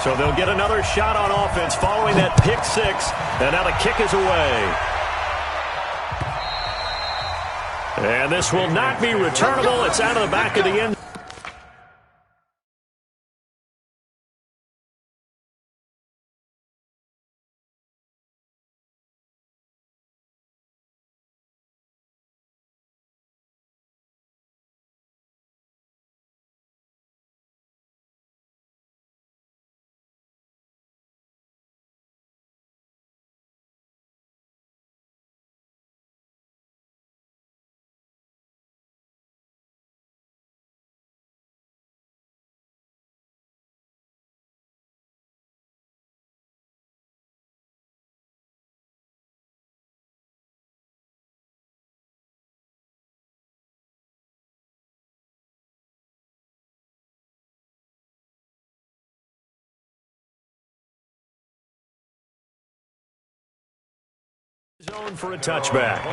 So they'll get another shot on offense following that pick six. And now the kick is away. And this will not be returnable. It's out of the back of the end. Zone for a touchback.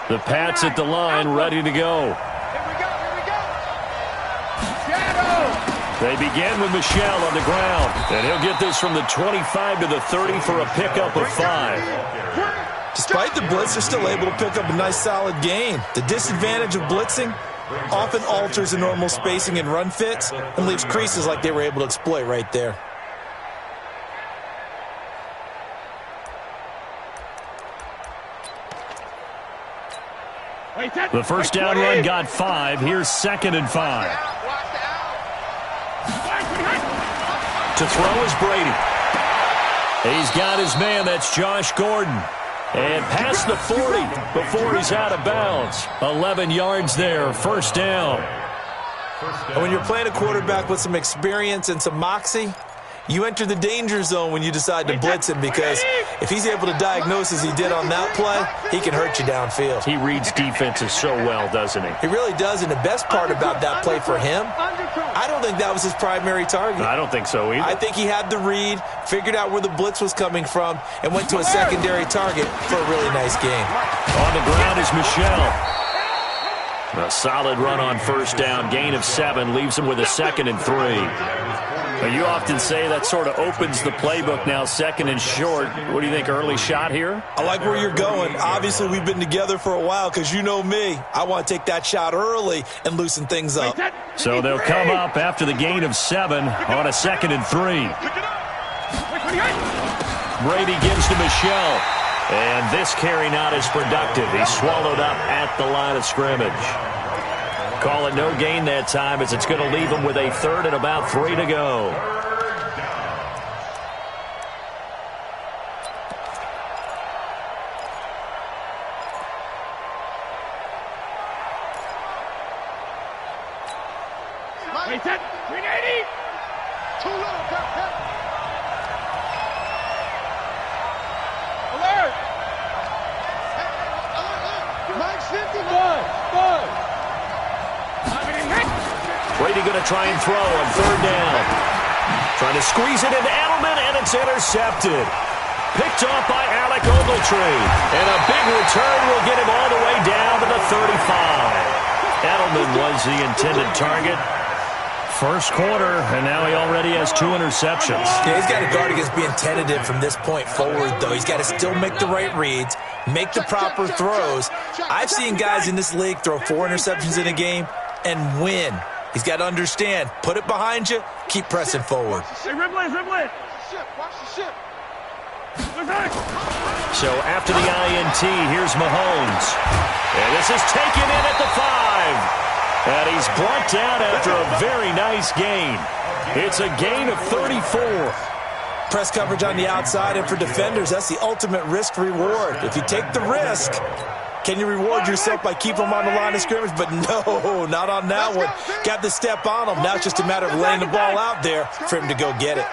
The Pats at the line, ready to go. They begin with Michel on the ground, and he'll get this from the 25 to the 30 for a pickup of 5. Despite the blitz, they're still able to pick up a nice, solid gain. The disadvantage of blitzing often alters the normal spacing and run fits and leaves creases like they were able to exploit right there. The first down run got 5. Here's 2nd and 5. To throw is Brady. He's got his man. That's Josh Gordon. And past the 40 before he's out of bounds. 11 yards there, first down. And when you're playing a quarterback with some experience and some moxie, you enter the danger zone when you decide to blitz him, because if he's able to diagnose as he did on that play, he can hurt you downfield. He reads defenses so well, doesn't he? He really does, and the best part about that play for him, I don't think that was his primary target. I don't think so either. I think he had the read, figured out where the blitz was coming from, and went to a secondary target for a really nice game. On the ground is Michel. A solid run on first down. Gain of 7 leaves him with a 2nd and 3. You often say that sort of opens the playbook now, 2nd and short. What do you think, early shot here? I like where you're going. Obviously, we've been together for a while because you know me. I want to take that shot early and loosen things up. So they'll come up after the gain of 7 on a 2nd and 3. Brady gives to Michel. And this carry not as productive. He's swallowed up at the line of scrimmage. Call it no gain that time, as it's going to leave him with a 3rd and about 3 to go. Wait, 380. Too low, alert! Mike's 51. Brady going to try and throw on 3rd down. Trying to squeeze it into Edelman, and it's intercepted. Picked off by Alec Ogletree. And a big return will get him all the way down to the 35. Edelman was the intended target. First quarter, and now he already has 2 interceptions. Yeah, he's got to guard against being tentative from this point forward, though. He's got to still make the right reads, make the proper throws. I've seen guys in this league throw 4 interceptions in a game and win. He's got to understand, put it behind you, keep pressing forward. Hey, Ribley. Watch the ship. So after the INT, here's Mahomes. And this is taken in at the 5. And he's brought down after a very nice gain. It's a gain of 34. Press coverage on the outside, and for defenders, that's the ultimate risk-reward. If you take the risk, can you reward yourself by keeping them on the line of scrimmage? But no, not on that one. Got the step on him. Now it's just a matter of laying the ball out there for him to go get it.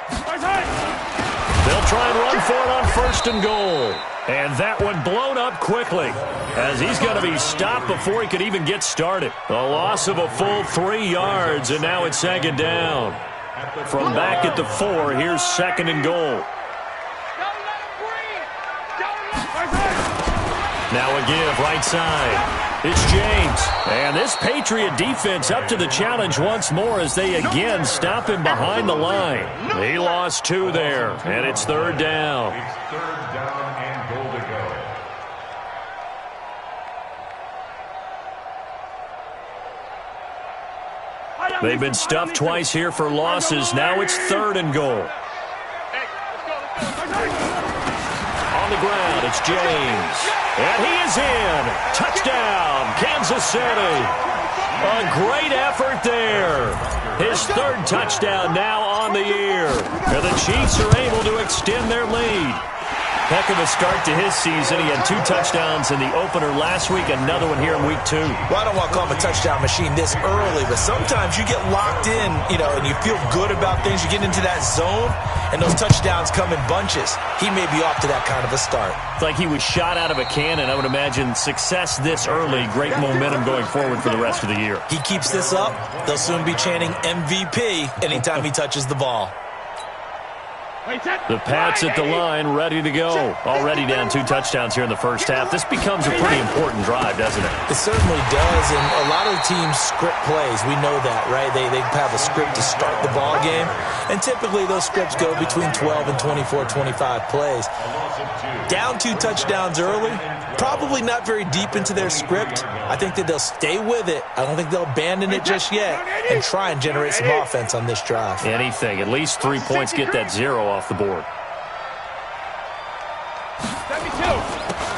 They'll try and run for it on 1st and goal. And that one blown up quickly as he's going to be stopped before he could even get started. A loss of a full 3 yards, and now it's 2nd down. From back at the 4, here's 2nd and goal. Now a give right side. It's James. And this Patriot defense up to the challenge once more as they again stop him behind the line. He lost 2 there, and it's 3rd down. It's 3rd down and goal to go. They've been stuffed twice here for losses. Now it's 3rd and goal. On the ground, it's James. And he is in. Touchdown, Kansas City. A great effort there. His 3rd touchdown now on the year. And the Chiefs are able to extend their lead. Heck of a start to his season. He had 2 touchdowns in the opener last week, another one here in week 2. Well, I don't want to call him a touchdown machine this early, but sometimes you get locked in, and you feel good about things. You get into that zone, and those touchdowns come in bunches. He may be off to that kind of a start. It's like he was shot out of a cannon. I would imagine success this early, great momentum going forward for the rest of the year. He keeps this up, they'll soon be chanting MVP anytime he touches the ball. The Pats at the line, ready to go. Already down 2 touchdowns here in the first half. This becomes a pretty important drive, doesn't it? It certainly does, and a lot of the teams script plays. We know that, right? They have a script to start the ball game, and typically those scripts go between 12 and 24, 25 plays. Down 2 touchdowns early, probably not very deep into their script. I think that they'll stay with it. I don't think they'll abandon it just yet and try and generate some offense on this drive. Anything. At least 3 points, get that 0 off the board.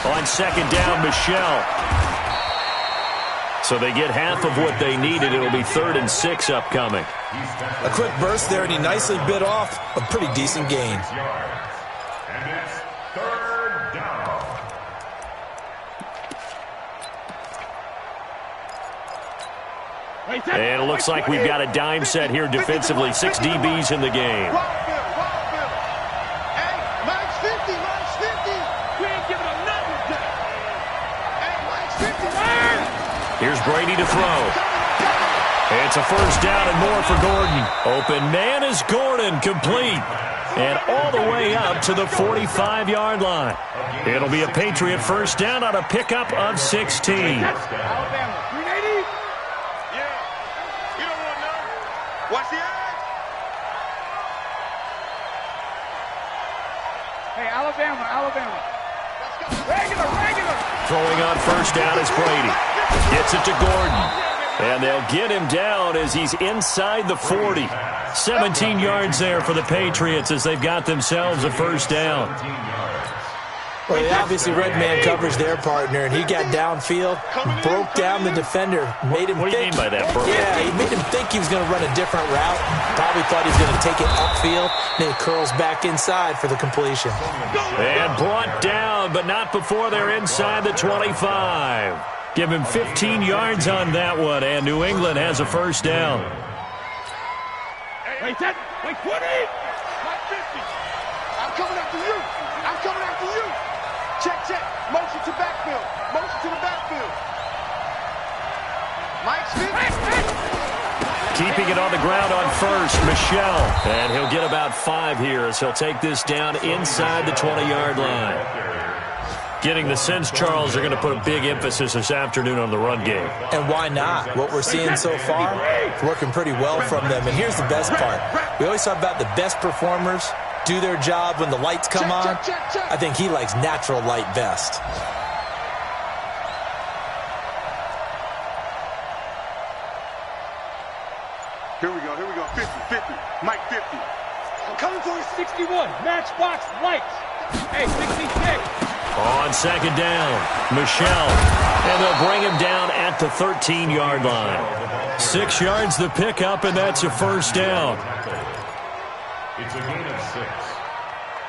On 2nd down, Michelle. So they get half of what they needed. It'll be 3rd and 6 upcoming. A quick burst there, and he nicely bit off a pretty decent gain. And it's 3rd down. And it looks like we've got a dime set here defensively. 6 DBs in the game. Here's Brady to throw. It's a 1st down and more for Gordon. Open man is Gordon, complete. And all the way up to the 45-yard line. It'll be a Patriot 1st down on a pickup of 16. Alabama, 380. Yeah. You don't want to know. Watch the edge. Hey, Alabama. Regular. Throwing on 1st down is Brady. Gets it to Gordon. And they'll get him down as he's inside the 40. 17 yards there for the Patriots as they've got themselves a 1st down. Well, they obviously read man coverage their partner, and he got downfield, broke down the defender, made him think. What do you mean by that, bro? Yeah, he made him think he was going to run a different route. Probably thought he was going to take it upfield. Then he curls back inside for the completion. And brought down, but not before they're inside the 25. Give him 15 yards on that one, and New England has a 1st down. Wait, 20. Like 50. I'm coming after you. Check. Motion to backfield. Motion to the backfield. Mike's 50. Keeping it on the ground on 1st, Michelle. And he'll get about 5 here as he'll take this down inside the 20-yard line. Getting the sense, Charles, are going to put a big emphasis this afternoon on the run game. And why not? What we're seeing so far, it's working pretty well from them. And here's the best part. We always talk about the best performers do their job when the lights come on. I think he likes natural light best. Here we go. 50. Mike 50. I'm coming to his 61. Matchbox lights. Hey, 66. On 2nd down, Michelle. And they'll bring him down at the 13-yard line. 6 yards the pickup, and that's a 1st down. It's a gain of 6.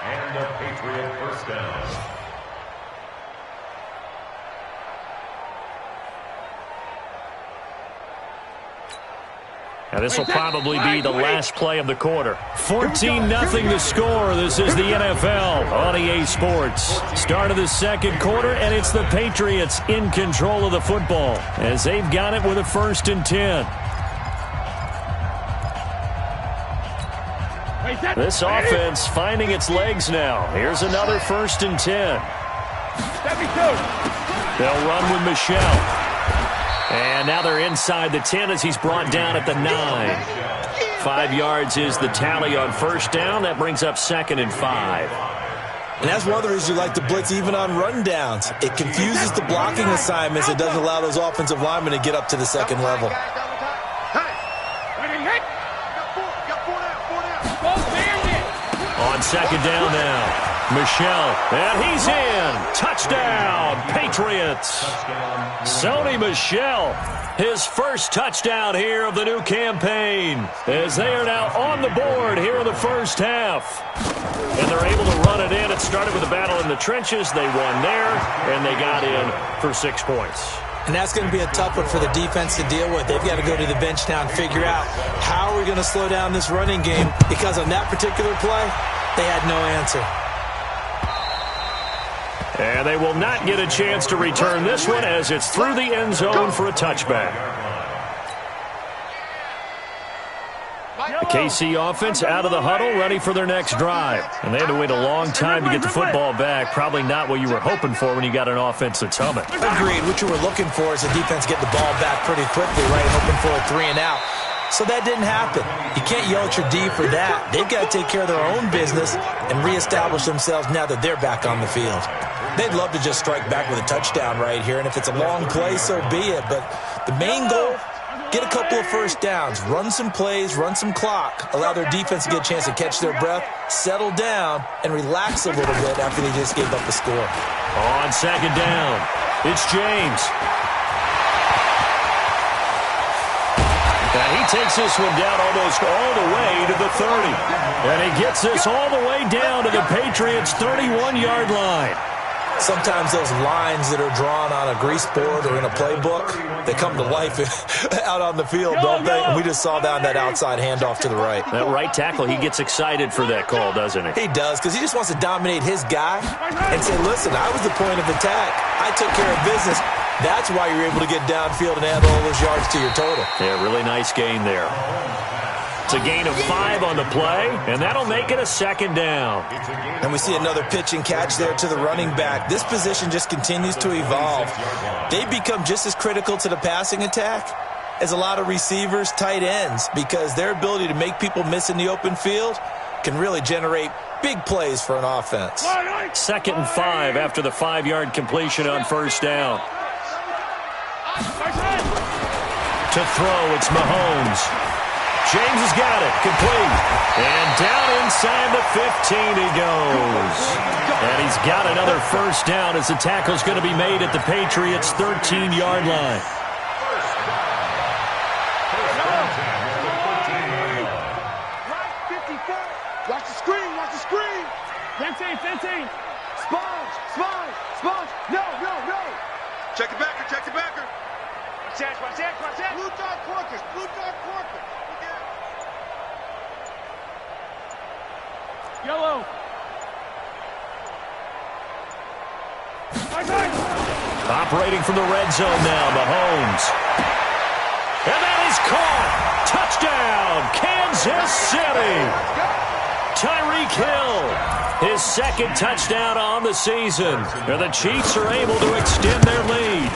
And a Patriot 1st down. And this will probably be the last play of the quarter. 14-0 the score. This is the NFL on EA Sports. Start of the second quarter, and it's the Patriots in control of the football as they've got it with a 1st and 10. This offense finding its legs now. Here's another 1st and 10. They'll run with Michelle. And now they're inside the 10 as he's brought down at the 9. 5 yards is the tally on 1st down. That brings up 2nd and 5. And that's one of the reasons you like to blitz even on rundowns. It confuses the blocking assignments. It doesn't allow those offensive linemen to get up to the second level. On 2nd down now. Michelle, and he's in. Touchdown, Patriots. Sony Michel, his 1st touchdown here of the new campaign, as they are now on the board here in the 1st half. And they're able to run it in. It started with a battle in the trenches. They won there, and they got in for 6 points. And that's going to be a tough one for the defense to deal with. They've got to go to the bench now and figure out how are we going to slow down this running game, because on that particular play, they had no answer. And they will not get a chance to return this one as it's through the end zone for a touchback. The KC offense out of the huddle, ready for their next drive. And they had to wait a long time to get the football back. Probably not what you were hoping for when you got an offense that's humming. Agreed. What you were looking for is the defense get the ball back pretty quickly, right? Hoping for a 3 and out. So that didn't happen. You can't yell at your D for that. They've got to take care of their own business and reestablish themselves now that they're back on the field. They'd love to just strike back with a touchdown right here, and if it's a long play, so be it. But the main goal, get a couple of 1st downs, run some plays, run some clock, allow their defense to get a chance to catch their breath, settle down, and relax a little bit after they just gave up the score. On 2nd down, it's James. And he takes this one down almost all the way to the 30. And he gets this all the way down to the Patriots' 31-yard line. Sometimes those lines that are drawn on a grease board or in a playbook, they come to life out on the field, don't they? And we just saw that on that outside handoff to the right. That right tackle, he gets excited for that call, doesn't he? He does, because he just wants to dominate his guy and say, listen, I was the point of attack. I took care of business. That's why you're able to get downfield and add all those yards to your total. Yeah, really nice gain there. It's a gain of 5 on the play, and that'll make it a 2nd down. And we see another pitch and catch there to the running back. This position just continues to evolve. They become just as critical to the passing attack as a lot of receivers, tight ends, because their ability to make people miss in the open field can really generate big plays for an offense. 2nd and 5 after the 5-yard completion on 1st down. To throw, it's Mahomes. James has got it, complete. And down inside the 15 he goes. And he's got another 1st down as the tackle's going to be made at the Patriots' 13-yard line. Watch the screen, watch the screen. 15. Sponge. No. Check the backer. Watch that. Blue dot Corkers. Yellow. Operating from the red zone now, Mahomes. And that is caught. Touchdown, Kansas City. Tyreek Hill, his 2nd touchdown on the season. And the Chiefs are able to extend their lead.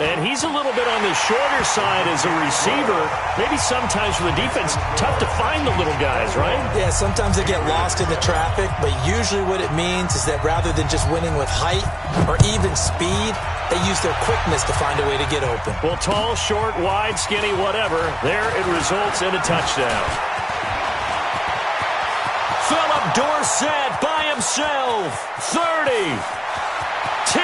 And he's a little bit on the shorter side as a receiver. Maybe sometimes for the defense, tough to find the little guys, right? Yeah, sometimes they get lost in the traffic, but usually what it means is that rather than just winning with height or even speed, they use their quickness to find a way to get open. Well, tall, short, wide, skinny, whatever, there it results in a touchdown. Philip Dorsett by himself, 30, 10,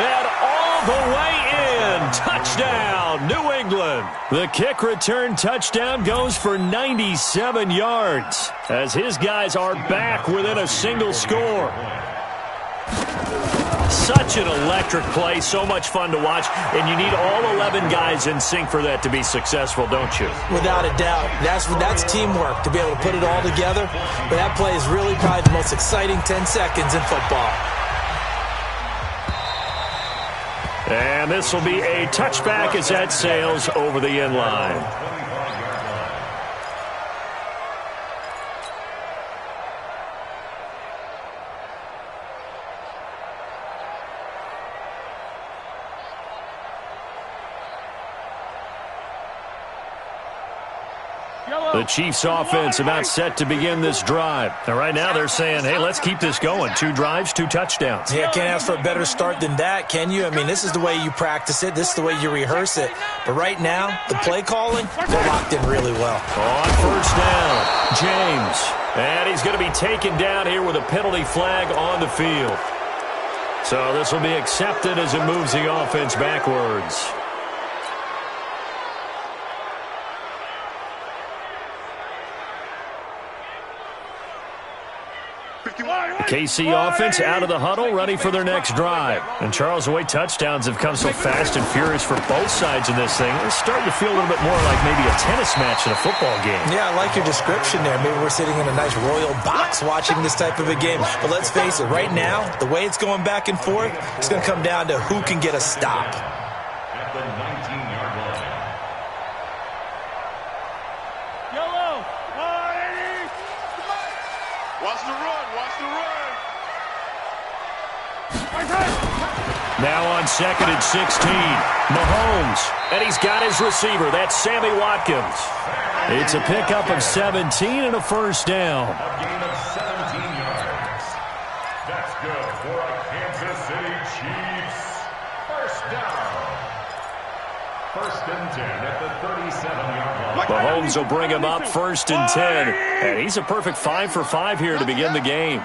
and all the way in. Touchdown, New England. The kick return touchdown goes for 97 yards as his guys are back within a single score. Such an electric play, so much fun to watch, and you need all 11 guys in sync for that to be successful, don't you? Without a doubt. That's teamwork, to be able to put it all together. But that play is really probably the most exciting 10 seconds in football. And this will be a touchback as that sails over the end line. The Chiefs offense about set to begin this drive. And right now they're saying, hey, let's keep this going. 2 drives, 2 touchdowns. Yeah, can't ask for a better start than that, can you? I mean, this is the way you practice it. This is the way you rehearse it. But right now, the play calling, they're locked in really well. On first down, James. And he's going to be taken down here with a penalty flag on the field. So this will be accepted as it moves the offense backwards. The KC offense out of the huddle, ready for their next drive. And Charles, the way touchdowns have come so fast and furious for both sides in this thing, it's starting to feel a little bit more like maybe a tennis match in a football game. Yeah, I like your description there. Maybe we're sitting in a nice royal box watching this type of a game. But let's face it, right now, the way it's going back and forth, it's going to come down to who can get a stop. At the 19-yard line. Yellow. Watch the run. Watch the run. Now on 2nd and 16, Mahomes. And he's got his receiver. That's Sammy Watkins. It's a pickup of 17 and a first down. A gain of 17 yards. That's good for a Kansas City Chiefs. First down. 1st and 10 at the 37-yard line. Mahomes will bring him up 1st and 10. And he's a perfect 5 for 5 here to begin the game.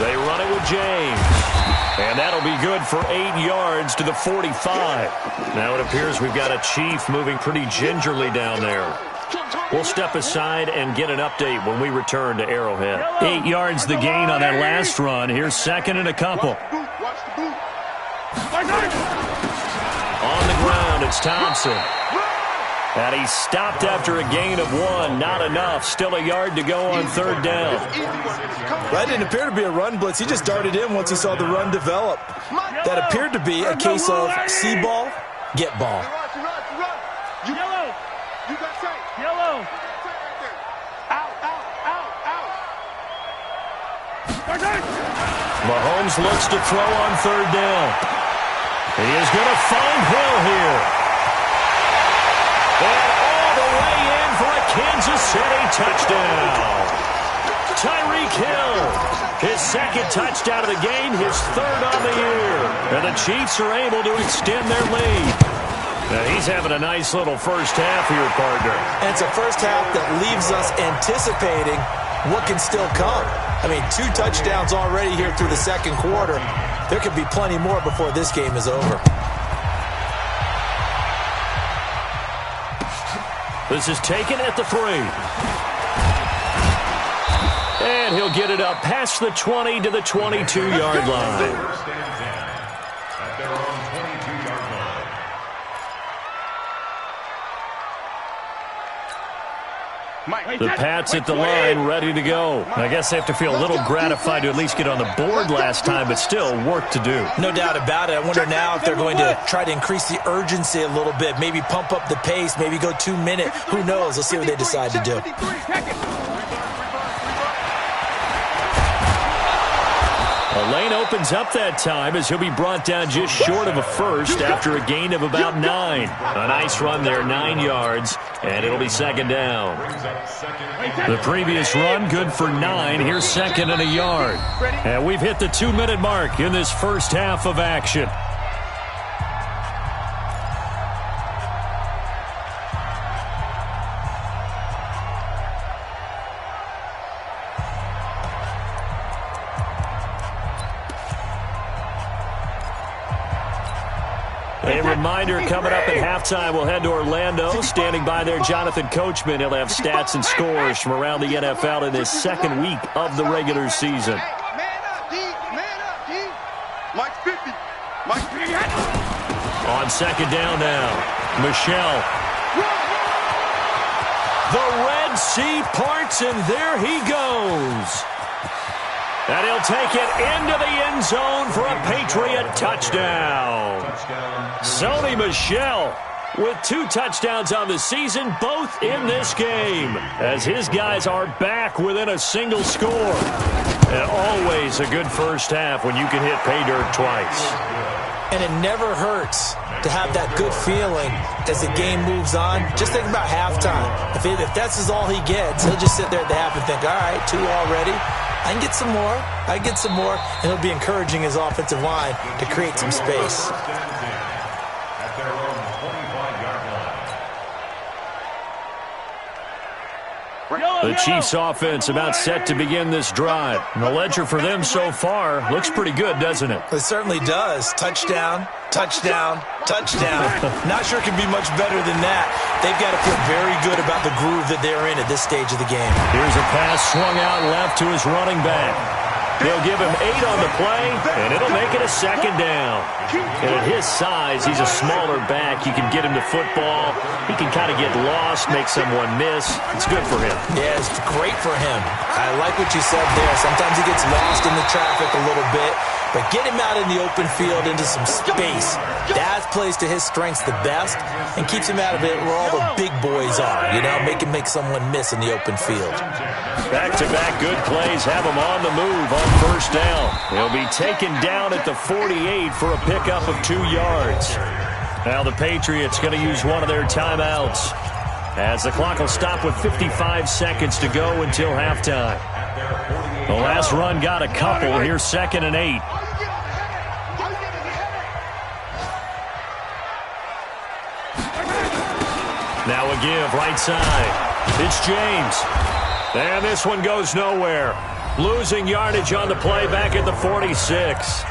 They run it with James. And that'll be good for 8 yards to the 45. Now it appears we've got a Chief moving pretty gingerly down there. We'll step aside and get an update when we return to Arrowhead. 8 yards the gain on that last run. Here's 2nd and a couple. Watch the boot. On the ground, it's Thompson. And he stopped after a gain of 1. Not enough. Still a yard to go on 3rd down. That didn't appear to be a run blitz. He just darted in once he saw the run develop. That appeared to be a case of see ball, get ball. Yellow. You got tape. Yellow. Out. Mahomes looks to throw on 3rd down. He is going to find Hill here. And all the way in for a Kansas City touchdown. Tyreek Hill, his 2nd touchdown of the game, his 3rd on the year. And the Chiefs are able to extend their lead. And he's having a nice little first half here, partner. And it's a first half that leaves us anticipating what can still come. I mean, 2 touchdowns already here through the 2nd quarter. There could be plenty more before this game is over. This is taken at the 3. And he'll get it up past the 20 to the 22-yard line. 1st and 10 at their own 22-yard line. The Pats at the line, ready to go. I guess they have to feel a little gratified to at least get on the board last time, but still work to do. No doubt about it. I wonder now if they're going to try to increase the urgency a little bit, maybe pump up the pace, maybe go 2 minute. Who knows? Let's see what they decide to do. A lane opens up that time as he'll be brought down just short of a first after a gain of about 9. A nice run there, 9 yards, and it'll be 2nd down. The previous run, good for 9. Here's 2nd and a yard. And we've hit the 2-minute mark in this first half of action. A reminder, coming up at halftime, we'll head to Orlando. Standing by there, Jonathan Coachman. He'll have stats and scores from around the NFL in this 2nd week of the regular season. Man up, D. On second down now, Michelle. The Red Sea parts, and there he goes. And he'll take it into the end zone for a Patriot touchdown. Sony Michel with 2 touchdowns on the season, both in this game, as his guys are back within a single score. And always a good first half when you can hit pay dirt twice. And it never hurts to have that good feeling as the game moves on. Just think about halftime. If that's all he gets, he'll just sit there at the half and think, all right, 2 already. I can get some more. I can get some more. And he'll be encouraging his offensive line to create some space. At their own 25-yard line. The Chiefs offense about set to begin this drive. And the ledger for them so far looks pretty good, doesn't it? It certainly does. Touchdown, touchdown, touchdown. Not sure it can be much better than that. They've got to feel very good about the groove that they're in at this stage of the game. Here's a pass swung out left to his running back. They'll give him 8 on the play, and it'll make it a second down. And at his size, he's a smaller back. You can get him to football. He can kind of get lost, make someone miss. It's good for him. Yeah, it's great for him. I like what you said there. Sometimes he gets lost in the traffic a little bit, but get him out in the open field into some space. That plays to his strengths the best and keeps him out of it where all the big boys are. You know, make him make someone miss in the open field. Back-to-back good plays have him on the move on first down. He'll be taken down at the 48 for a pickup of 2 yards. Now the Patriots going to use one of their timeouts, as the clock will stop with 55 seconds to go until halftime. The last run got a couple. Here's 2nd and 8. Now a give right side. It's James. And this one goes nowhere. Losing yardage on the play back at the 46.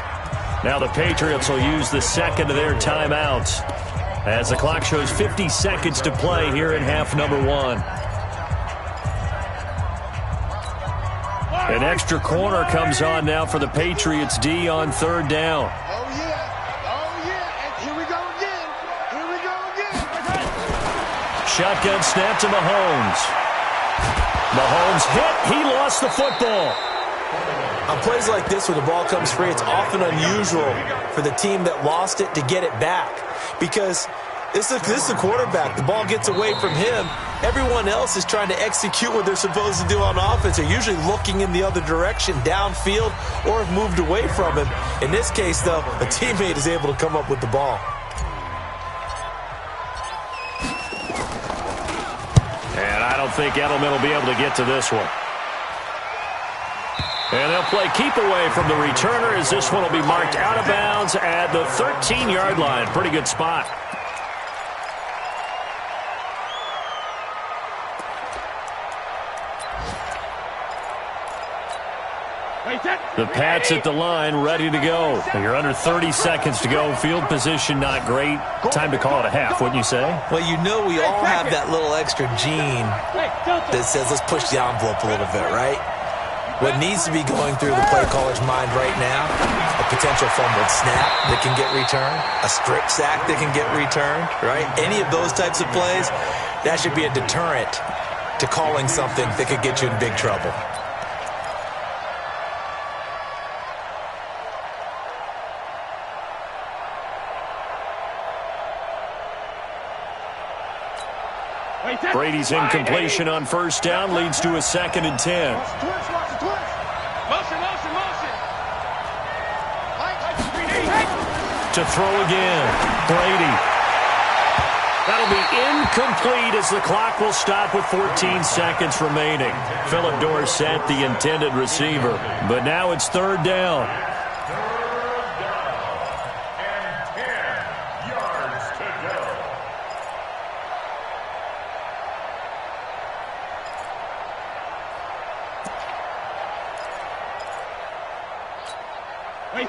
Now the Patriots will use the second of their timeouts, as the clock shows 50 seconds to play here in half number 1. An extra corner comes on now for the Patriots D on 3rd down. Oh, yeah. Oh, yeah. And here we go again. Here we go again. Shotgun snap to Mahomes. Mahomes hit. He lost the football. On plays like this where the ball comes free, it's often unusual for the team that lost it to get it back, because this is the quarterback. The ball gets away from him. Everyone else is trying to execute what they're supposed to do on offense. They're usually looking in the other direction, downfield, or have moved away from him. In this case, though, a teammate is able to come up with the ball. And I don't think Edelman will be able to get to this one. And they'll play keep away from the returner, as this one will be marked out of bounds at the 13-yard line. Pretty good spot. The Pats at the line, ready to go. You're under 30 seconds to go. Field position not great. Time to call it a half, wouldn't you say? Well, you know we all have that little extra gene that says let's push the envelope a little bit, right? What needs to be going through the play caller's mind right now, a potential fumbled snap that can get returned, a strip sack that can get returned, right? Any of those types of plays, that should be a deterrent to calling something that could get you in big trouble. Brady's incompletion on first down leads to a 2nd and 10. Watch the twist. Motion. To throw again, Brady. That'll be incomplete, as the clock will stop with 14 seconds remaining. Philip Dorsett, the intended receiver. But now it's 3rd down.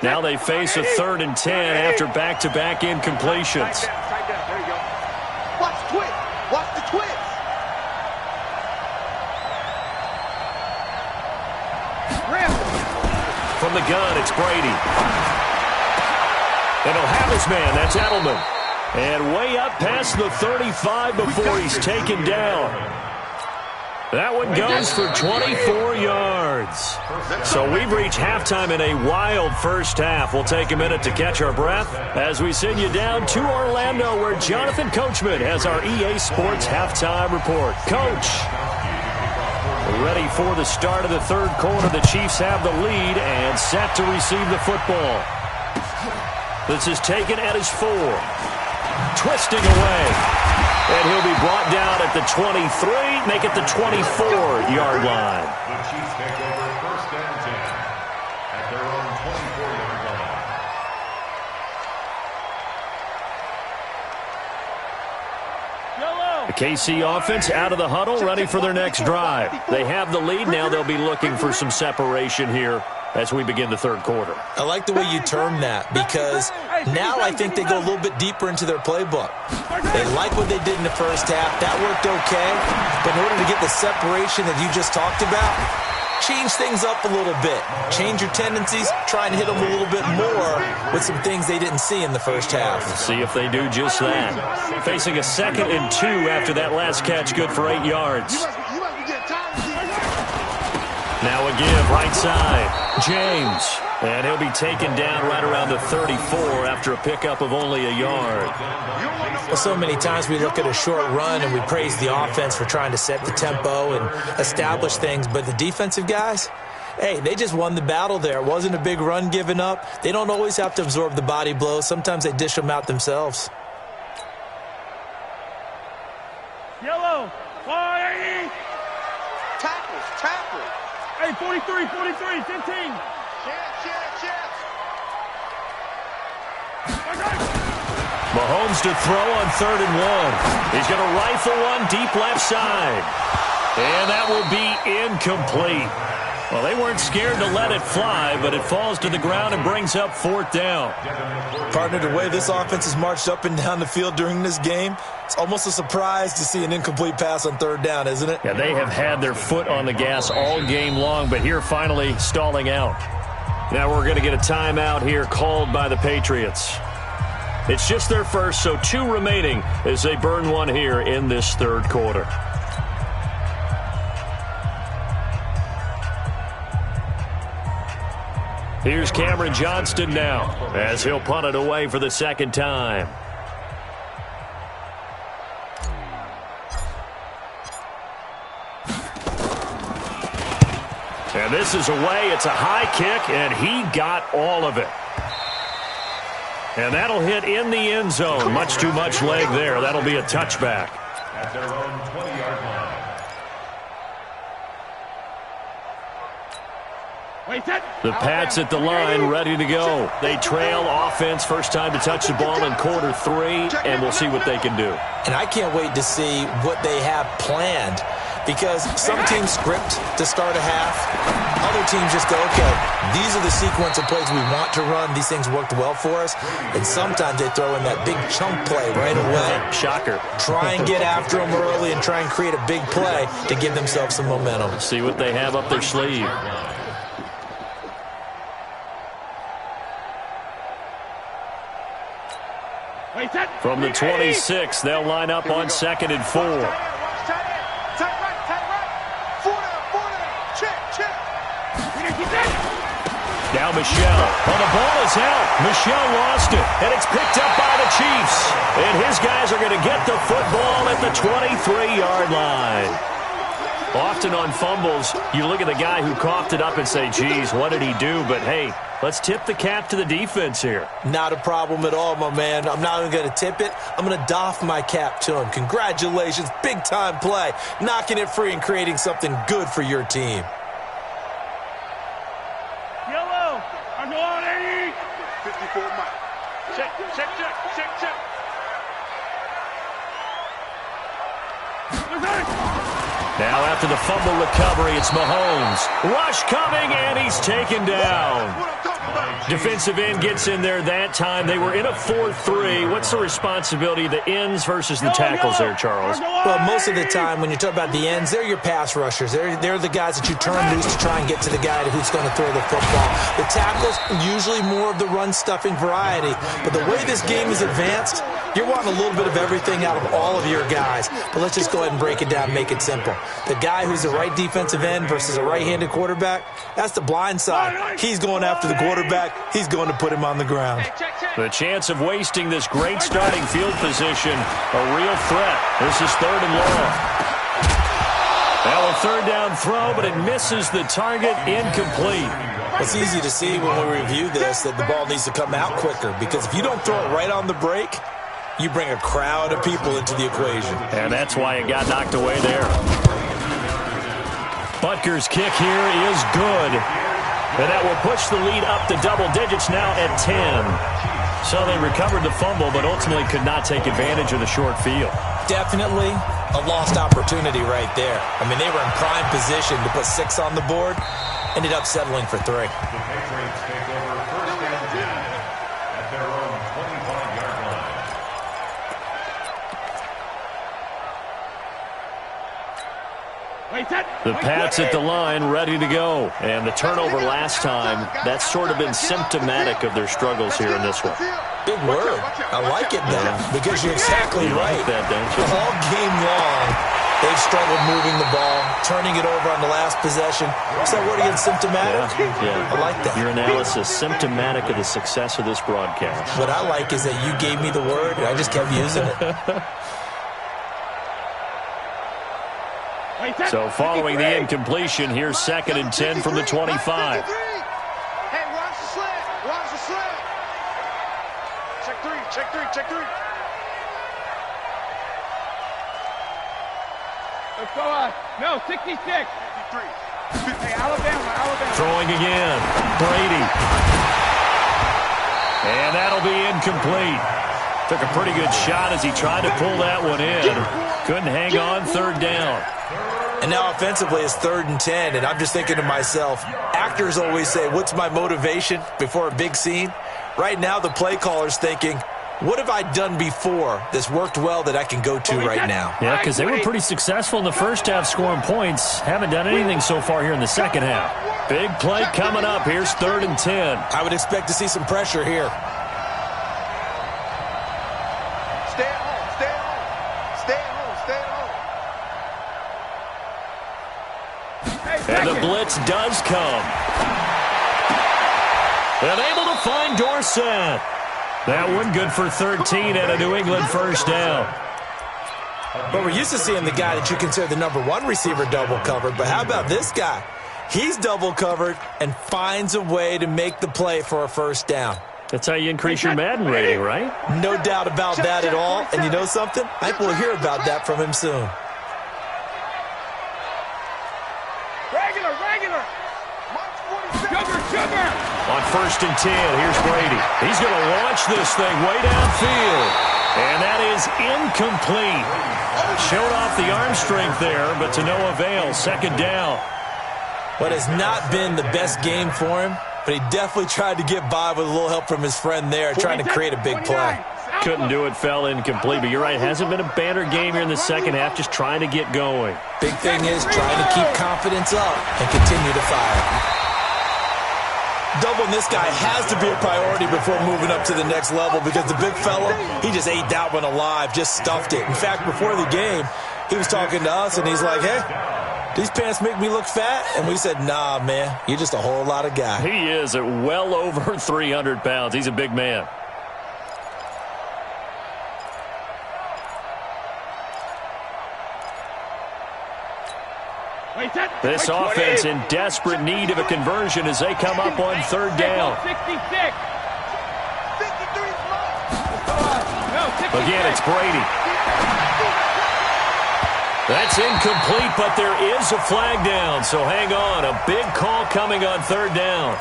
Now they face a 3rd and 10 after back-to-back incompletions. There you go. Watch the twist. Watch the twist. From the gun, it's Brady. And he'll have his man. That's Edelman. And way up past the 35 before he's taken down. That one goes for 24 yards. So we've reached halftime in a wild first half. We'll take a minute to catch our breath as we send you down to Orlando, where Jonathan Coachman has our EA Sports halftime report. Coach, ready for the start of the third quarter. The Chiefs have the lead and set to receive the football. This is taken at his 4. Twisting away. And he'll be brought down at the 23, make it the 24-yard line. The Chiefs take over first and 10 at their own 24-yard line. The KC offense out of the huddle, ready for their next drive. They have the lead. Now they'll be looking for some separation here as we begin the third quarter. I like the way you term that, because now I think they go a little bit deeper into their playbook. They like what they did in the first half. That worked okay. But in order to get the separation that you just talked about, change things up a little bit. Change your tendencies. Try and hit them a little bit more with some things they didn't see in the first half. Let's see if they do just that. Facing a 2nd and 2 after that last catch, good for 8 yards. Now a give, right side. James. And he'll be taken down right around the 34 after a pickup of only a yard. Well, so many times we look at a short run and we praise the offense for trying to set the tempo and establish things. But the defensive guys, hey, they just won the battle there. It wasn't a big run given up. They don't always have to absorb the body blows. Sometimes they dish them out themselves. Yellow. 480. Tackles. Hey, 43, 15. Mahomes to throw on 3rd and 1. He's going to rifle one deep left side. And that will be incomplete. Well, they weren't scared to let it fly, but it falls to the ground and brings up 4th down. Partner, the way this offense has marched up and down the field during this game, it's almost a surprise to see an incomplete pass on 3rd down, isn't it? Yeah, they have had their foot on the gas all game long, but here finally stalling out. Now we're going to get a timeout here called by the Patriots. It's just their first, so 2 remaining as they burn one here in this third quarter. Here's Cameron Johnston now as he'll punt it away for the 2nd time. And this is away. It's a high kick, and he got all of it. And that'll hit in the end zone. Much too much leg there. That'll be a touchback. At their own 20-yard line. The Pats at the line, ready to go. They trail offense, first time to touch the ball in quarter 3, and we'll see what they can do. And I can't wait to see what they have planned, because some teams script to start a half. Other teams just go, okay, these are the sequence of plays we want to run. These things worked well for us. And sometimes they throw in that big chunk play right away. Shocker. Try and get after them early and try and create a big play to give themselves some momentum. See what they have up their sleeve. From the 26, they'll line up on 2nd and 4. Now Michelle. Well, the ball is out. Michelle lost it, and it's picked up by the Chiefs. And his guys are going to get the football at the 23-yard line. Often on fumbles, you look at the guy who coughed it up and say, geez, what did he do? But, hey, let's tip the cap to the defense here. Not a problem at all, my man. I'm not even going to tip it. I'm going to doff my cap to him. Congratulations. Big-time play. Knocking it free and creating something good for your team. Yellow. I'm going 80. 54 miles. Check. Now after the fumble recovery, it's Mahomes. Rush coming, and he's taken down. Defensive end gets in there that time. They were in a 4-3. What's the responsibility of the ends versus the tackles there, Charles? Well, most of the time when you talk about the ends, they're your pass rushers. They're the guys that you turn loose to try and get to the guy who's going to throw the football. The tackles, usually more of the run-stuffing variety. But the way this game is advanced, You're wanting a little bit of everything out of all of your guys, but let's just go ahead and break it down and make it simple. The guy who's the right defensive end versus a right-handed quarterback, that's the blind side. He's going after the quarterback. He's going to put him on the ground. The chance of wasting this great starting field position, a real threat. This is 3rd and long. Now a 3rd down throw, but it misses the target, incomplete. It's easy to see when we review this that the ball needs to come out quicker, because if you don't throw it right on the break, you bring a crowd of people into the equation. And that's why it got knocked away there. Butker's kick here is good. And that will push the lead up to double digits now at 10. So they recovered the fumble, but ultimately could not take advantage of the short field. Definitely a lost opportunity right there. I mean, they were in prime position to put 6 on the board. Ended up settling for 3. The Patriots take over 1st and 10 at their own 25-yard line. The Pats at the line, ready to go. And the turnover last time, that's sort of been symptomatic of their struggles here in this one. Big word. I like it now, because you're exactly right. Like that, don't you? All game long, they've struggled moving the ball, turning it over on the last possession. Is that word again, symptomatic? Yeah. I like that. Your analysis, symptomatic of the success of this broadcast. What I like is that you gave me the word, and I just kept using it. So following the incompletion, here's 2nd and 10 from the 25. Hey, watch the slant. Watch the slant. Check 3. Check 3. Check 3. Let's go no, 66. 53. Hey, Alabama. Throwing again. Brady. And that'll be incomplete. Took a pretty good shot as he tried to pull that one in. Couldn't hang on, 3rd down. And now offensively it's 3rd and 10, and I'm just thinking to myself, actors always say, what's my motivation before a big scene? Right now the play caller's thinking, what have I done before that's worked well that I can go to right now? Yeah, because they were pretty successful in the first half scoring points. Haven't done anything so far here in the second half. Big play coming up. Here's 3rd and 10. I would expect to see some pressure here. Stay at home. Stay at home. Stay at home. Stay at home. And the blitz does come. And able to find Dorsett. That one good for 13 and a New England 1st down. But we're used to seeing the guy that you consider the #1 receiver double covered. But how about this guy? He's double covered and finds a way to make the play for a 1st down. That's how you increase your Madden rating, right? No doubt about that at all. And you know something? I think we'll hear about that from him soon. Regular. Sugar. On 1st and 10, here's Brady. He's going to launch this thing way downfield. And that is incomplete. Showed off the arm strength there, but to no avail. 2nd down. What has not been the best game for him, but he definitely tried to get by with a little help from his friend there, trying to create a big play. Couldn't do it, fell incomplete. But you're right, hasn't been a banner game here in the second half, just trying to get going. Big thing is trying to keep confidence up and continue to fire. Doubling this guy has to be a priority before moving up to the next level, because the big fella, he just ate that one alive, just stuffed it. In fact, before the game, he was talking to us, and he's like, hey, these pants make me look fat? And we said, nah, man, you're just a whole lot of guy. He is at well over 300 pounds. He's a big man. This offense in desperate need of a conversion as they come up on 3rd down. 66. Again, it's Brady. That's incomplete, but there is a flag down, so hang on. A big call coming on 3rd down.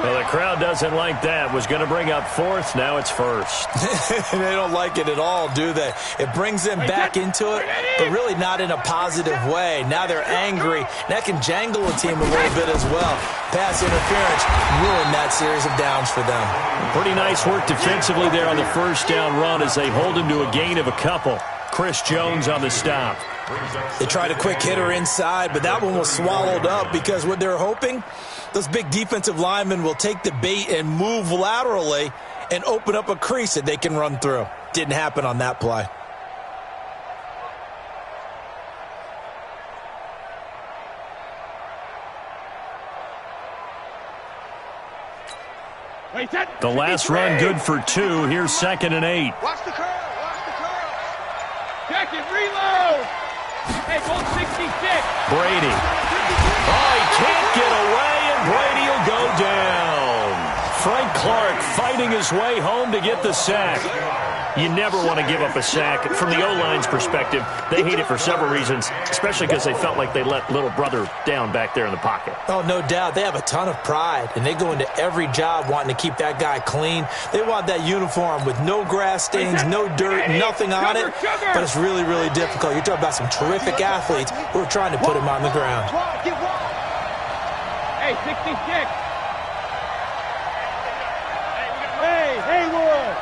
Well, the crowd doesn't like that. Was going to bring up 4th, now it's 1st. They don't like it at all, do they? It brings them back into it, but really not in a positive way. Now they're angry. That can jangle a team a little bit as well. Pass interference ruined that series of downs for them. Pretty nice work defensively there on the 1st down run as they hold him to a gain of a couple. Chris Jones on the stop. They tried a quick hitter inside, but that one was swallowed up because what they're hoping, those big defensive linemen will take the bait and move laterally and open up a crease that they can run through. Didn't happen on that play. The last run good for 2. Here's 2nd and 8. Watch the curl. Watch the curl. Check it. Reload. Hey, goal 66. Brady. Oh, he can't get away, and Brady will go down. Frank Clark fighting his way home to get the sack. You never want to give up a sack. From the O-line's perspective, they hate it for several reasons, especially because they felt like they let little brother down back there in the pocket. Oh, no doubt. They have a ton of pride, and they go into every job wanting to keep that guy clean. They want that uniform with no grass stains, no dirt, nothing on it. But it's really, really difficult. You're talking about some terrific athletes who are trying to put him on the ground. Hey, 66. Hey, Haywood.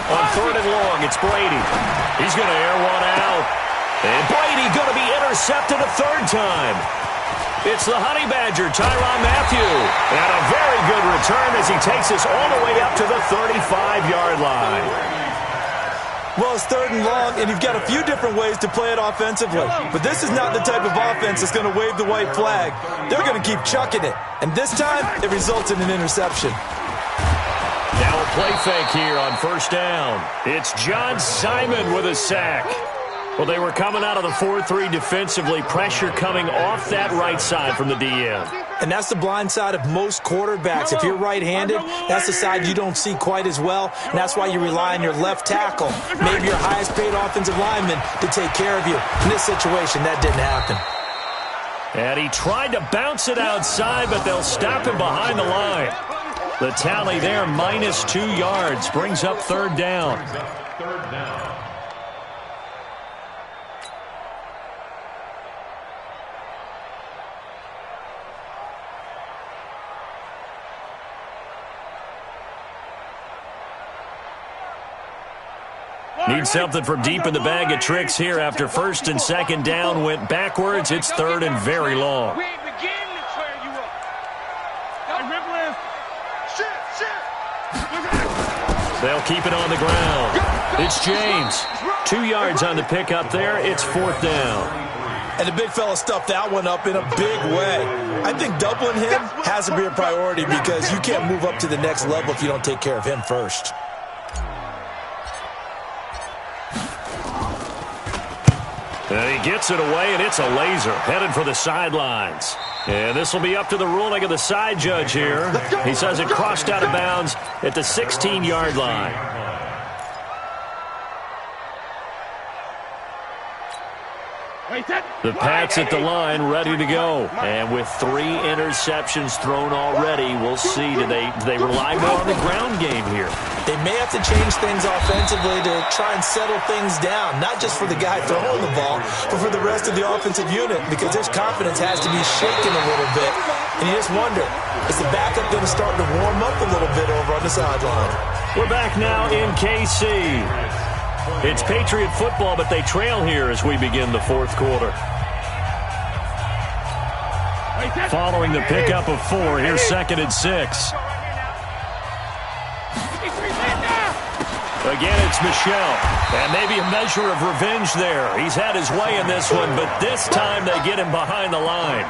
On 3rd and long, it's Brady. He's going to air one out. And Brady going to be intercepted a 3rd time. It's the Honey Badger, Tyrann Mathieu. And a very good return as he takes us all the way up to the 35-yard line. Well, it's 3rd and long, and you've got a few different ways to play it offensively. But this is not the type of offense that's going to wave the white flag. They're going to keep chucking it. And this time, it results in an interception. Now a play fake here on 1st down. It's John Simon with a sack. Well, they were coming out of the 4-3 defensively. Pressure coming off that right side from the DM. And that's the blind side of most quarterbacks. If you're right-handed, that's the side you don't see quite as well. And that's why you rely on your left tackle, maybe your highest-paid offensive lineman, to take care of you. In this situation, that didn't happen. And he tried to bounce it outside, but they'll stop him behind the line. The tally there, -2 yards, brings up 3rd down. Need something from deep in the bag of tricks here after 1st and 2nd down went backwards. It's 3rd and very long. We ain't beginning to tear you up. They'll keep it on the ground. It's James. 2 yards on the pickup there. It's 4th down. And the big fella stuffed that one up in a big way. I think doubling him has to be a priority because you can't move up to the next level if you don't take care of him first. And he gets it away, and it's a laser headed for the sidelines. And this will be up to the ruling of the side judge here. He says it crossed out of bounds at the 16-yard line. The Pats at the line, ready to go. And with 3 interceptions thrown already, we'll see. Do they rely more on the ground game here? They may have to change things offensively to try and settle things down, not just for the guy throwing the ball, but for the rest of the offensive unit, because his confidence has to be shaken a little bit. And you just wonder, is the backup going to start to warm up a little bit over on the sideline? We're back now in KC. It's Patriot football, but they trail here as we begin the 4th quarter. Following the pickup of 4, here's 2nd and 6. Again, it's Michel. And maybe a measure of revenge there. He's had his way in this one, but this time they get him behind the line.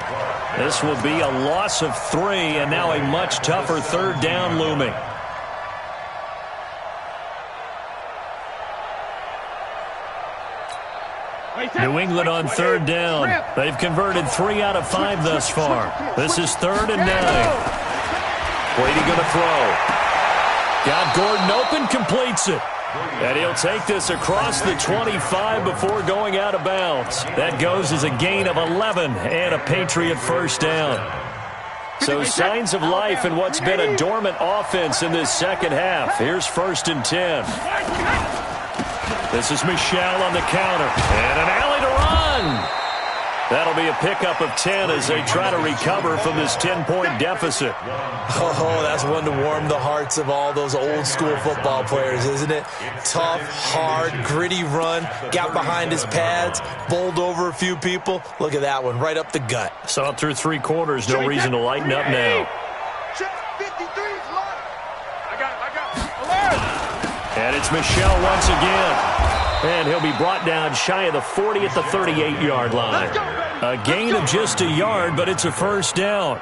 This will be a loss of 3, and now a much tougher 3rd down looming. New England on 3rd down. They've converted 3 out of 5 thus far. This is 3rd and 9. Brady going to throw. Got Gordon open, completes it. And he'll take this across the 25 before going out of bounds. That goes as a gain of 11 and a Patriot 1st down. So signs of life in what's been a dormant offense in this 2nd half. Here's 1st and 10. This is Michel on the counter. And an alley to run. That'll be a pickup of 10 as they try to recover from this 10-point deficit. Oh, that's one to warm the hearts of all those old-school football players, isn't it? Tough, hard, gritty run. Got behind his pads, bowled over a few people. Look at that one, right up the gut. So through 3 quarters, no reason to lighten up now. Check 53's line. And it's Michel once again. And he'll be brought down shy of the 40 at the 38-yard line. A gain of just a yard, but it's a first down.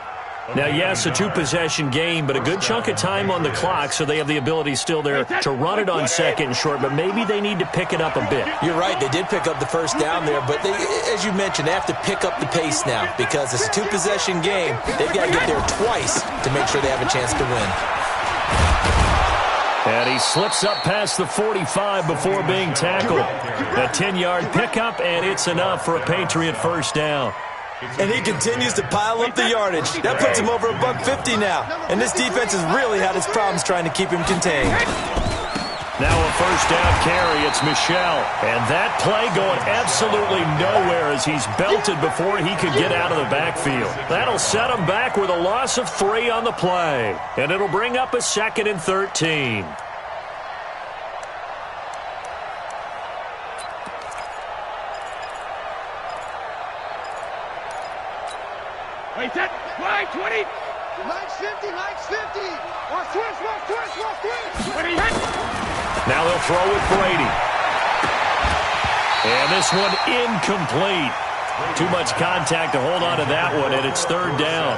Now, yes, a two-possession game, but a good chunk of time on the clock, so they have the ability still there to run it on second and short, but maybe they need to pick it up a bit. You're right. They did pick up the first down there, but as you mentioned, they have to pick up the pace now because it's a two-possession game. They've got to get there twice to make sure they have a chance to win. And he slips up past the 45 before being tackled. A 10-yard pickup, and it's enough for a Patriot first down. And he continues to pile up the yardage. That puts him over $150 now. And this defense has really had its problems trying to keep him contained. Now a first down carry, it's Michel. And that play going absolutely nowhere as he's belted before he could get out of the backfield. That'll set him back with a loss of 3 on the play. And it'll bring up a 2nd and 13. Wait, that, wide, 20. Lights 50, lights 50. Watch twist, watch twist, watch twist. 20, hit. Now they'll throw with Brady. And this one incomplete. Too much contact to hold on to that one, and it's third down.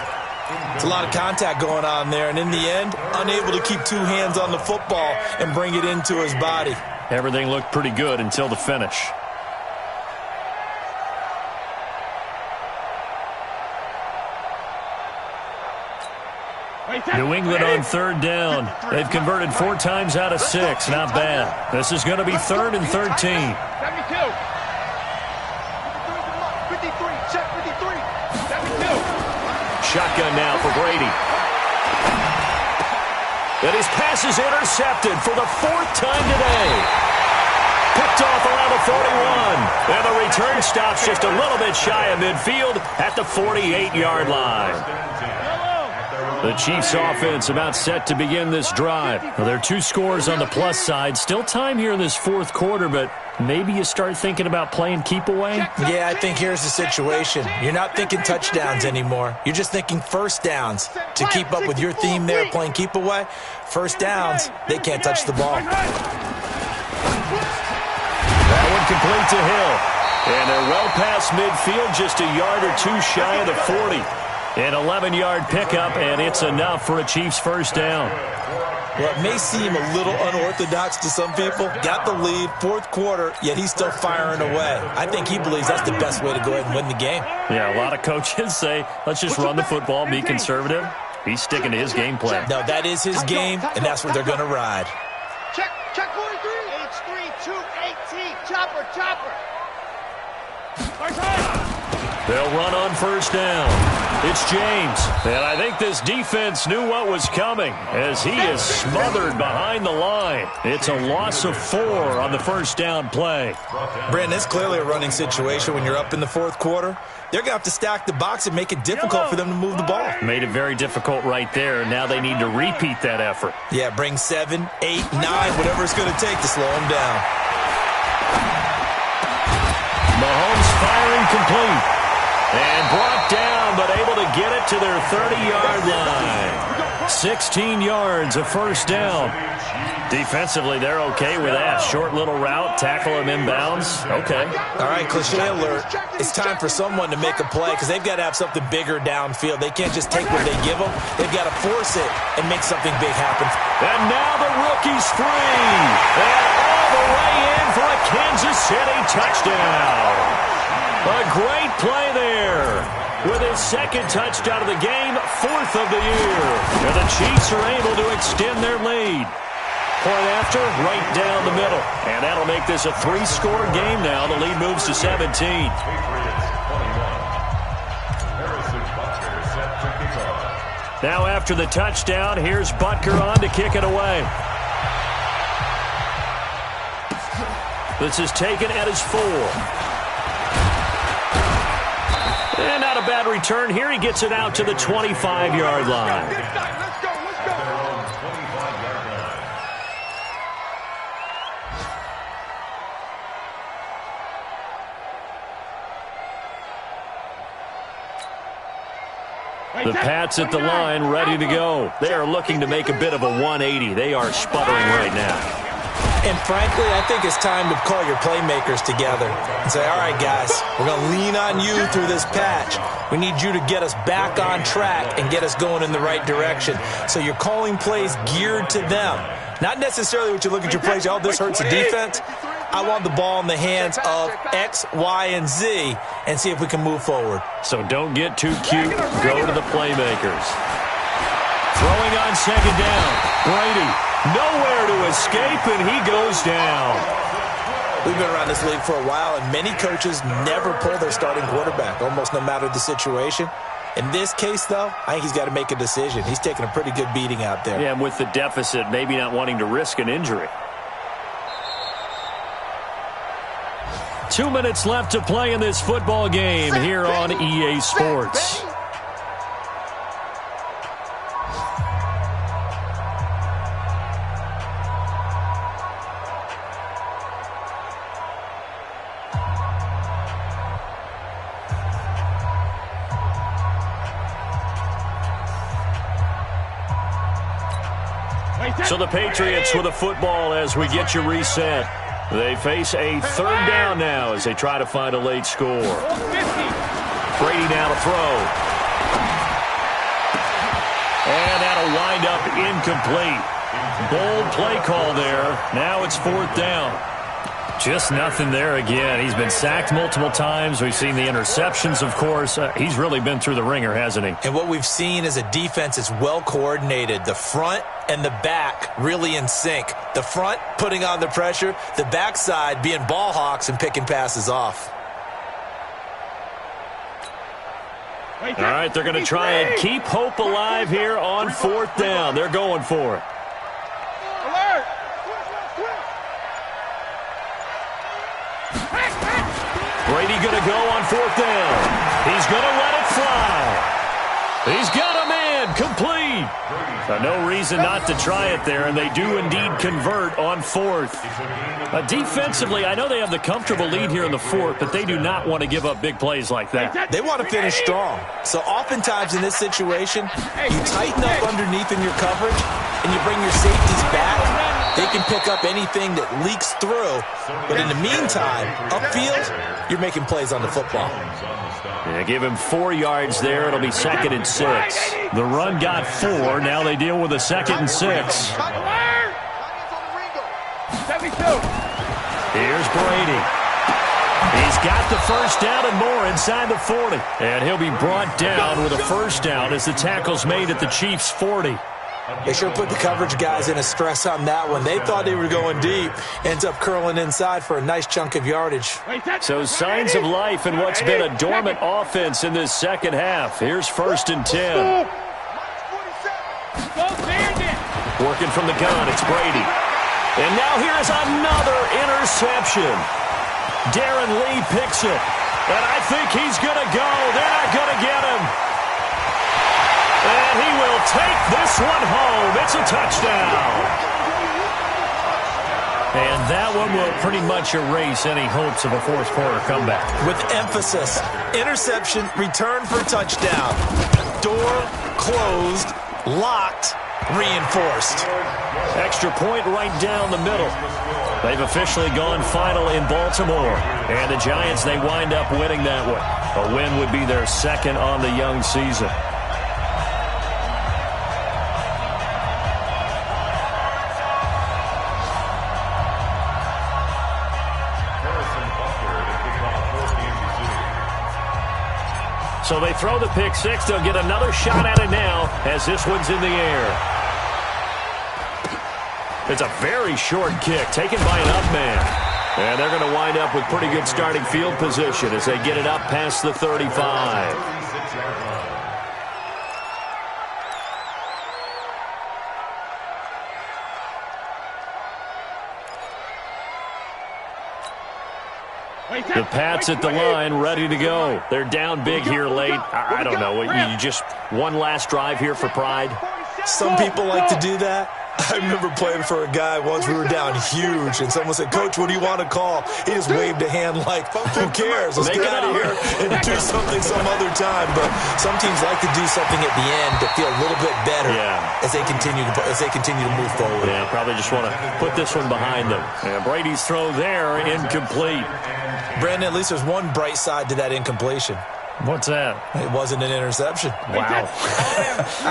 It's a lot of contact going on there, and in the end, unable to keep 2 hands on the football and bring it into his body. Everything looked pretty good until the finish. New England on third down. They've converted 4 times out of 6. Not bad. This is going to be 3rd and 13. 72. 53, check 53. 72. Shotgun now for Brady. And his pass is intercepted for the 4th time today. Picked off around the 41. And the return stops just a little bit shy of midfield at the 48-yard line. The Chiefs offense about set to begin this drive. Well, there are 2 scores on the plus side. Still time here in this 4th quarter, but maybe you start thinking about playing keep away? Yeah, I think here's the situation. You're not thinking touchdowns anymore. You're just thinking first downs. To keep up with your theme there, playing keep away, first downs, they can't touch the ball. That one complete to Hill. And they're well past midfield, just a yard or 2 shy of the 40. An 11-yard pickup, and it's enough for a Chiefs first down. Well, it may seem a little unorthodox to some people. Got the lead, 4th quarter, yet he's still firing away. I think he believes that's the best way to go ahead and win the game. Yeah, a lot of coaches say, let's just run the football, be conservative. He's sticking to his game plan. No, that is his game, and that's what they're going to ride. Check 43. H3, 218. Chopper, chopper. They'll run on first down. It's James. And I think this defense knew what was coming as he is smothered behind the line. It's a loss of 4 on the first down play. Brandon, it's clearly a running situation when you're up in the 4th quarter. They're going to have to stack the box and make it difficult for them to move the ball. Made it very difficult right there. Now they need to repeat that effort. Yeah, bring 7, 8, 9, whatever it's going to take to slow them down. Mahomes firing complete. And brought down, but able to get it to their 30-yard line. 16 yards, a first down. Defensively, they're okay with that. Short little route, tackle him inbounds. Okay. All right, cliche alert. It's time for someone to make a play because they've got to have something bigger downfield. They can't just take what they give them. They've got to force it and make something big happen. And now the rookie's free. And all the way in for a Kansas City touchdown. A great play there. With his 2nd touchdown of the game, 4th of the year. And the Chiefs are able to extend their lead. Point after, right down the middle. And that'll make this a 3-score game now. The lead moves to 17. Now after the touchdown, here's Butker on to kick it away. This is taken at his 4. And not a bad return here. He gets it out to the 25-yard line. Let's go, let's go. The Pats at the line, ready to go. They are looking to make a bit of a 180. They are sputtering right now. And frankly, I think it's time to call your playmakers together and say, all right, guys, we're going to lean on you through this patch. We need you to get us back on track and get us going in the right direction. So you're calling plays geared to them. Not necessarily what you look at your plays, oh, this hurts the defense. I want the ball in the hands of X, Y, and Z and see if we can move forward. So don't get too cute. Go to the playmakers. Throwing on second down. Brady nowhere to escape, and he goes down. We've been around this league for a while, and many coaches never pull their starting quarterback, almost no matter the situation. In this case, though, I think he's got to make a decision. He's taking a pretty good beating out there. Yeah, and with the deficit, maybe not wanting to risk an injury. 2 minutes left to play in this football game here on EA Sports. So the Patriots with a football as we get you reset. They face a third down now as they try to find a late score. Brady now to throw. And that'll wind up incomplete. Bold play call there. Now it's fourth down. Just nothing there again. He's been sacked multiple times. We've seen the interceptions, of course. He's really been through the ringer, hasn't he? And what we've seen is a defense that's well coordinated. The front and the back really in sync. The front putting on the pressure. The backside being ball hawks and picking passes off. All right, they're going to try and keep hope alive here on fourth down. They're going for it. Alert! Brady going to go on fourth down. He's going to let it fly. He's got a man complete. No reason not to try it there, and they do indeed convert on fourth. Defensively, I know they have the comfortable lead here in the fourth, but they do not want to give up big plays like that. They want to finish strong. So oftentimes in this situation, you tighten up underneath in your coverage, and you bring your safeties back. They can pick up anything that leaks through. But in the meantime, upfield, you're making plays on the football. Yeah, give him 4 yards there. It'll be 2nd and 6. The run got 4. Now they deal with a 2nd and 6. Here's Brady. He's got the first down and more inside the 40. And he'll be brought down with a first down as the tackle's made at the Chiefs' 40. They sure put the coverage guys in a stress on that one. They thought they were going deep. Ends up curling inside for a nice chunk of yardage. So signs of life in what's been a dormant offense in this second half. Here's 1st and 10. Working from the gun, it's Brady. And now here's another interception. Darren Lee picks it. And I think he's going to go. They're not going to get him. And he will take this one home. It's a touchdown. And that one will pretty much erase any hopes of a fourth quarter comeback. With emphasis, interception, return for touchdown. Door closed, locked, reinforced. Extra point right down the middle. They've officially gone final in Baltimore. And the Giants, they wind up winning that one. A win would be their 2nd on the young season. So they throw the pick six. They'll get another shot at it now as this one's in the air. It's a very short kick taken by an up man. And they're going to wind up with pretty good starting field position as they get it up past the 35. The Pats at the line, ready to go. They're down big here late. I don't know. You just one last drive here for pride? Some people like to do that. I remember playing for a guy once. We were down huge, and someone said, "Coach, what do you want to call?" He just waved a hand like, "Who cares? Let's get out of here and do something some other time." But some teams like to do something at the end to feel a little bit better as they continue to move forward. Yeah, probably just want to put this one behind them. And Brady's throw there, incomplete. Brandon, at least there's one bright side to that incompletion. What's that? It wasn't an interception. Wow.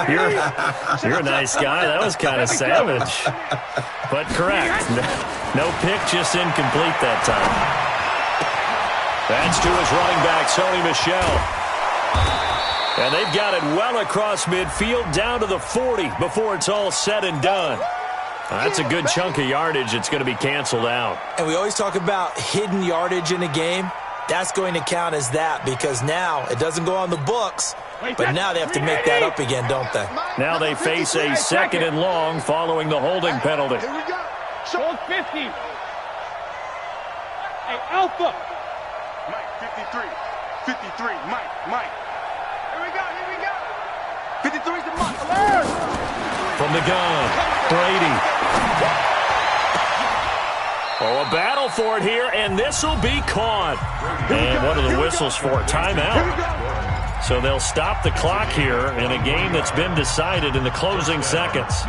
You're a nice guy. That was kind of savage. But correct. No pick, just incomplete that time. That's to his running back, Sony Michel. And they've got it well across midfield down to the 40 before it's all said and done. That's a good chunk of yardage. It's going to be canceled out. And we always talk about hidden yardage in a game. That's going to count as that because now it doesn't go on the books, but now they have to make that up again, don't they? Now they face a 2nd and long following the holding penalty. Here we go. Hold 50. Hey, Alpha. Mike, 53. 53. Mike. Here we go. 53's the Mike. Alert! From the gun, Brady. Oh, a battle for it here, and this will be caught. And what are the whistles for? Timeout. So they'll stop the clock here in a game that's been decided in the closing seconds.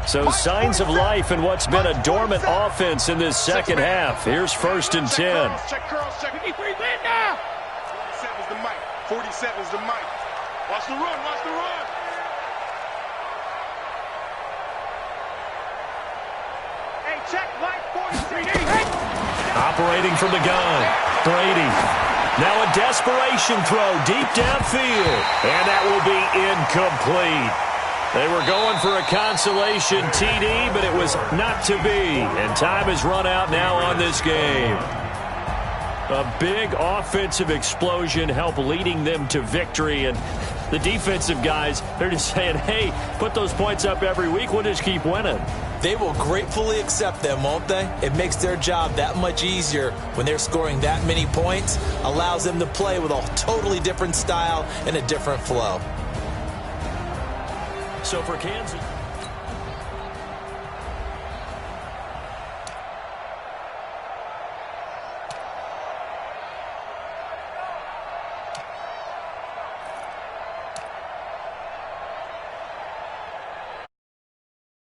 So signs of life in what's been a dormant offense in this second half. Here's 1st and 10. Check curls. 53 win now. 47's the Mike. 47's the Mike. Watch the run. Hey, check Mike 43. Operating from the gun, Brady. Now a desperation throw deep downfield, and that will be incomplete. They were going for a consolation TD, but it was not to be, and time has run out now on this game. A big offensive explosion helped leading them to victory, and the defensive guys, they're just saying, hey, put those points up every week, we'll just keep winning. They will gratefully accept them, won't they? It makes their job that much easier when they're scoring that many points, allows them to play with a totally different style and a different flow. So for Kansas...